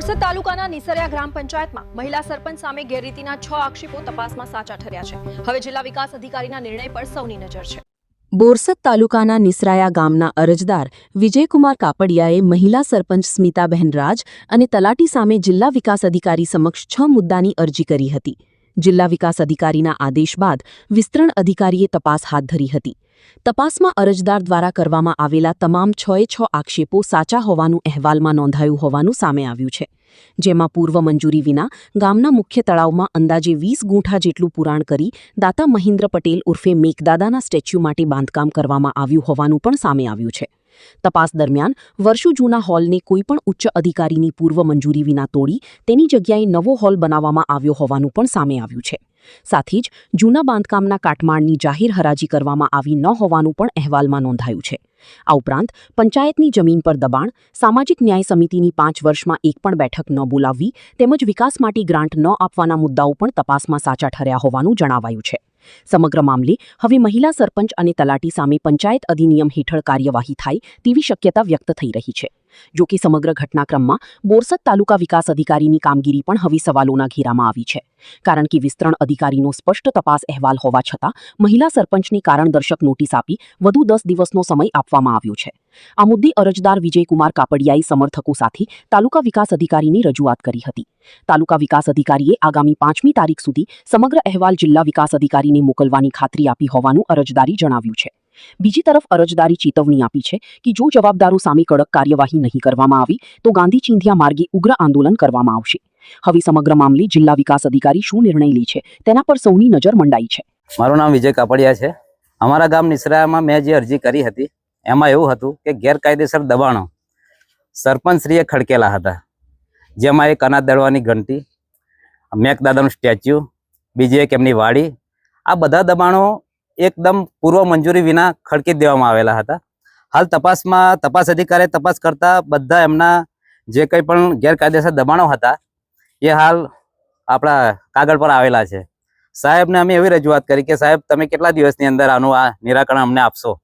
બોરસદ તાલુકાના નિસરિયા ગ્રામ પંચાયતમાં મહિલા સરપંચ સામે ગેરરીતિના 6 આક્ષેપો તપાસમાં સાચા ઠર્યા છે। હવે જિલ્લા વિકાસ અધિકારીના નિર્ણય પર સૌની નજર છે। બોરસદ તાલુકાના નિસરાયા ગામના અરજદાર વિજયકુમાર કાપડિયાએ મહિલા સરપંચ સ્મિતાબહેન રાજ અને તલાટી સામે જિલ્લા વિકાસ અધિકારી સમક્ષ 6 મુદ્દાની અરજી કરી હતી। જિલ્લા વિકાસ અધિકારીના આદેશ બાદ વિસ્તરણ અધિકારીએ તપાસ હાથ ધરી હતી। તપાસમાં અરજદાર દ્વારા કરવામાં આવેલા તમામ 6 આક્ષેપો સાચા હોવાનું અહેવાલમાં નોંધાયું હોવાનું સામે આવ્યું છે, જેમાં પૂર્વ મંજૂરી વિના ગામના મુખ્ય તળાવમાં અંદાજે 20 ગુંઠા જેટલું પુરાણ કરી દાતા મહિન્દ્ર પટેલ ઉર્ફે મેઘદાદાના સ્ટેચ્યુ માટે બાંધકામ કરવામાં આવ્યું હોવાનું પણ સામે આવ્યું છે। તપાસ દરમિયાન વર્ષો જૂના હોલને કોઈપણ ઉચ્ચ અધિકારીની પૂર્વ મંજૂરી વિના તોડી તેની જગ્યાએ નવો હોલ બનાવવામાં આવ્યો હોવાનું પણ સામે આવ્યું છે। સાથે જ જૂના બાંધકામના કાટમાળની જાહેર હરાજી કરવામાં આવી ન હોવાનું પણ અહેવાલમાં નોંધાયું છે। આ ઉપરાંત પંચાયતની જમીન પર દબાણ, સામાજિક ન્યાય સમિતિની 5 વર્ષમાં એક પણ બેઠક ન બોલાવવી તેમજ વિકાસ માટે ગ્રાન્ટ ન આપવાના મુદ્દાઓ પણ તપાસમાં સાચા ઠર્યા હોવાનું જણાવાયું છે। સમગ્ર મામલે હવે મહિલા સરપંચ અને તલાટી સામે પંચાયત અધિનિયમ હેઠળ કાર્યવાહી થાય તેવી શક્યતા વ્યક્ત થઈ રહી છે। જો કે સમગ્ર ઘટનાક્રમમાં બોરસદ તાલુકા વિકાસ અધિકારીની કામગીરી પણ હવે સવાલોના ઘેરામાં આવી છે, કારણ કે વિસ્તરણ અધિકારીનો સ્પષ્ટ તપાસ અહેવાલ હોવા છતાં મહિલા સરપંચને કારણદર્શક નોટિસ આપી વધુ 10 દિવસનો સમય આપવામાં આવ્યો છે। આ મુદ્દે અરજદાર વિજયકુમાર કાપડિયાએ સમર્થકો સાથે તાલુકા વિકાસ અધિકારીની રજૂઆત કરી હતી। તાલુકા વિકાસ અધિકારીએ આગામી 5મી તારીખ સુધી સમગ્ર અહેવાલ જિલ્લા વિકાસ અધિકારીને મોકલવાની ખાતરી આપી હોવાનું અરજદારી જણાવ્યું છે। બીજી તરફ અરજદારી ચેતવણી આપી છે કે જો જવાબદારો સામે કડક કાર્યવાહી નહીં કરવામાં આવી તો ગાંધી ચિંધ્યા માર્ગે ઉગ્ર આંદોલન કરવામાં આવશે। હવે સમગ્ર મામલે જિલ્લા વિકાસ અધિકારી શું નિર્ણય લે છે તેના પર સૌની નજર મંડાઈ છે। મારું નામ વિજય કાપડિયા છે। અમારા ગામ નિસરાયામાં મેં જે અરજી કરી હતી એમાં એવું હતું કે ગેરકાયદેસર દબાણો સરપંચશ્રીએ ખડકેલા હતા, જેમાં એક અનાજ દળવાની ઘંટી, મેઘદાદાનું સ્ટેચ્યુ, બીજી એક એમની વાડી, આ બધા દબાણો એકદમ પૂર્વ મંજૂરી વિના ખડકી દેવામાં આવેલા હતા। હાલ તપાસમાં તપાસ અધિકારીએ તપાસ કરતા બધા એમના જે કંઈ પણ ગેરકાયદેસર દબાણો હતા એ હાલ આપણા કાગળ પર આવેલા છે। સાહેબને અમે એવી રજૂઆત કરી કે સાહેબ તમે કેટલા દિવસની અંદર આનું આ નિરાકરણ અમને આપશો?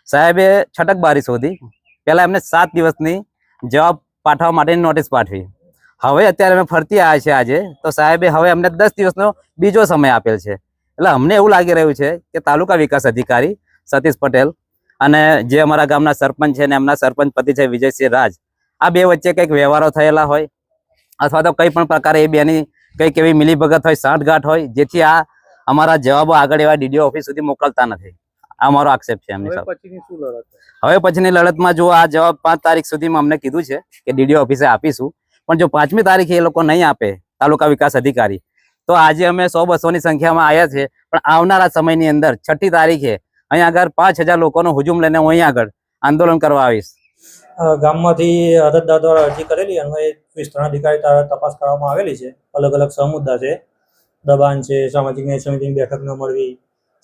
સાહેબે છટકબારી શોધી પહેલાં એમને 7 દિવસની જવાબ પાઠવવા માટેની નોટિસ પાઠવી। હવે અત્યારે અમે ફરતી આવ્યા છે આજે, તો સાહેબે હવે અમને 10 દિવસનો બીજો સમય આપેલ છે। એટલે અમને એવું લાગી રહ્યું છે કે તાલુકા વિકાસ અધિકારી સતીશ પટેલ અને જે અમારા ગામના સરપંચ છે ને એમના સરપંચ પતિ છે વિજયસિંહ રાજ, આ બે વચ્ચે કંઈક વ્યવહારો થયેલા હોય અથવા તો કંઈ પણ પ્રકારે એ બેની કંઈક એવી મિલીભગત હોય, સાંઠગાંઠ હોય, જેથી આ અમારા જવાબો આગળ એવા ડીડીઓ ઓફિસ સુધી મોકલતા નથી। આ મારો આક્ષેપ છે એમની સાથે। હવે પછીની લડતમાં જો આ જવાબ 5 તારીખ સુધીમાં અમને કીધું છે કે ડીડીઓ ઓફિસે આપીશું, પણ જો 5મી તારીખે એ લોકો નહીં આપે તાલુકા વિકાસ અધિકારી, તો આજે અમે 100-200ની સંખ્યામાં આવ્યા છે, પણ આવનારા સમયની અંદર 6મી તારીખે અહીંયા આગળ 5000 લોકોનો હુજુમ લઈને હું અહીંયા આગળ આંદોલન કરવા આવીશ। ગામમાંથી અરજદાર દ્વારા અરજી કરેલી અને વિસ્તરણ અધિકારી દ્વારા તપાસ કરવામાં આવેલી છે। અલગ અલગ સમુદ્દા છે, દબાણ છે, સામાજિક ન્યાય સમિતિની બેઠક ન મળવી,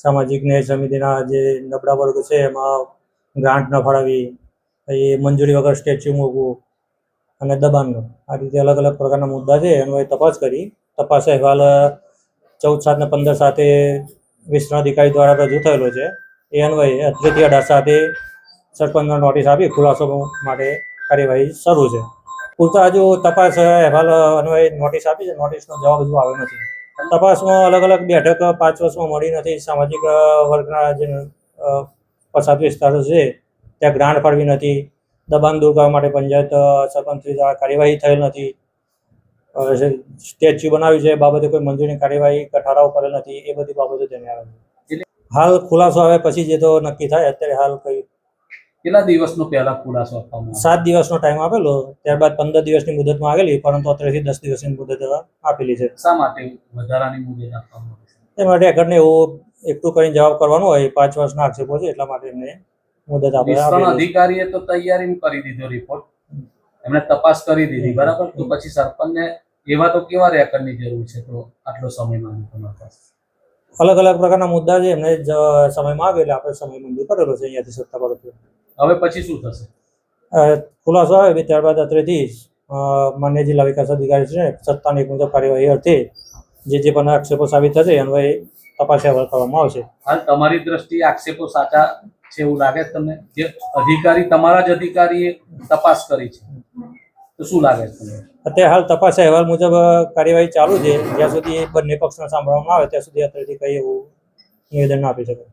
સામાજિક ન્યાય સમિતિના જે નબળા વર્ગ છે એમાં ગ્રાન્ટ ન ફાળવવી, એ મંજૂરી વગર સ્ટેચ્યુ મૂકવું અને દબાણનો, આ રીતે અલગ અલગ પ્રકારના મુદ્દા છે એનો તપાસ કરી। તપાસ અહેવાલ 14/7 અને 15/7 વિસ્તરણ અધિકારી દ્વારા રજૂ થયેલો છે। એ અન્વયે અત્રેથી 18/7 સરપંચને નોટિસ આપી ખુલાસો માટે કાર્યવાહી શરૂ છે। પૂરતા હજુ તપાસ અહેવાલ અન્વયે નોટિસ આપી છે, નોટિસનો જવાબ હજુ આવ્યો નથી। તપાસમાં અલગ અલગ બેઠક 5 વર્ષમાં મળી નથી। સામાજિક વર્ગના જે પછાત વિસ્તારો છે ત્યાં ગ્રાન્ટ ફાળવી નથી। દબાણ દૂર કરવા માટે પંચાયત સરપંચશ્રી દ્વારા કાર્યવાહી થયેલ નથી। સ્ટેચ્યુ બનાવ્યું છે એ બાબતે કોઈ મંજૂરી કાર્યવાહી ઠરાવ કરેલ નથી। એ બધી બાબતો ધ્યાને આવે છે। હાલ ખુલાસો આવે પછી જે તો નક્કી થાય। અત્યારે હાલ કઈ કેટલા દિવસનો પહેલા ખુલાસો આપવામાં 7 દિવસનો ટાઈમ આપેલો, ત્યારબાદ 15 દિવસની મુદતમાં આવેલી, પરંતુ અત્યારેથી 10 દિવસની મુદત આપેલી છે। શા માટે વધારાની મુદત આપવામાં આવે છે? એ માટે આગળને એવું એકઠું કરીને જવાબ કરવાનો હોય, 5 વર્ષના આક્ષેપો છે એટલા માટે એમને મુદત વિસ્તરણ અધિકારીએ તો તૈયારી કરી દીધો રિપોર્ટ, એમણે તપાસ કરી દીધી, બરાબર? તો પછી સરપંચને એવા તો કેવા રેકર્ડની જરૂર છે? તો આટલો સમય માંગે તમારા પાસે? અલગ અલગ પ્રકારના મુદ્દા છે, એમને સમય માંગે એટલે આપણે સમય મંજૂર કરેલો છે અહીંયાથી સત્તા પર। હવે પછી શું થશે? ખુલાસો આવે ત્યારબાદ અત્રેથી માન્ય જિલ્લા વિકાસ અધિકારી છે સત્તાની મુજબ કાર્યવાહી અર્થે જે પણ આક્ષેપો સાબિત થશે અન્વયે તપાસ અહેવાલ કરવામાં આવશે। હાલ તમારી દ્રષ્ટિએ આક્ષેપો સાચા છે એવું લાગે તમને? જે અધિકારી તમારા જ અધિકારીએ તપાસ કરી છે, તો શું લાગે છે તમને? અત્યારે હાલ તપાસ અહેવાલ મુજબ કાર્યવાહી ચાલુ છે. જ્યાં સુધી બંને પક્ષને સાંભળવામાં આવે ત્યાં સુધી અત્યારથી કંઈ એવું નિવેદન ના આપી શકાય.